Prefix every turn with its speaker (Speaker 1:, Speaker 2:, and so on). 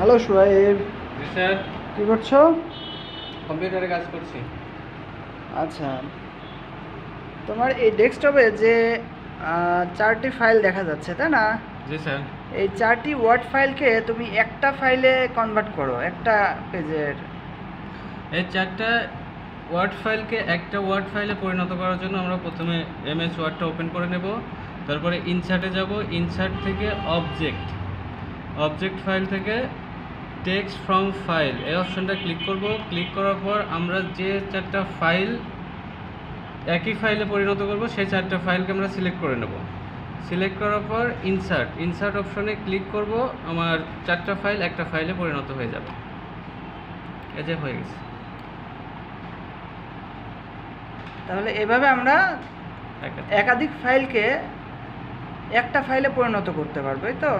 Speaker 1: Hello Soheb,
Speaker 2: জি sir,
Speaker 1: কি করছো?
Speaker 2: কম্পিউটারে কাজ করছি।
Speaker 1: আচ্ছা, তোমার এই ডেস্কটপে যে 4টি ফাইল দেখা যাচ্ছে, তাই না?
Speaker 2: জি স্যার।
Speaker 1: এই 4টি ওয়ার্ড ফাইলকে তুমি একটা ফাইলে কনভার্ট করো, একটা পেজের।
Speaker 2: এই চারটা ওয়ার্ড ফাইলকে একটা ওয়ার্ড ফাইলে পরিণত করার জন্য আমরা প্রথমে এমএস ওয়ার্ডটা ওপেন করে নেব। তারপরে ইনসার্টে যাব, ইনসার্ট থেকে অবজেক্ট ফাইল থেকে টেক্সট ফ্রম ফাইল এই অপশনটা ক্লিক করব। ক্লিক করার পর আমরা যে চারটা ফাইল একই ফাইলে পরিণত করব সেই চারটা ফাইলকে আমরা সিলেক্ট করে নেব। সিলেক্ট করার পর ইনসার্ট অপশনে ক্লিক করব, আমার চারটা ফাইল একটা ফাইলে পরিণত হয়ে যাবে। এই যে হয়ে গেছে।
Speaker 1: তাহলে এভাবে আমরা
Speaker 2: একটা
Speaker 1: একাধিক ফাইলকে একটা ফাইলে পরিণত করতে পারবো, এই তো?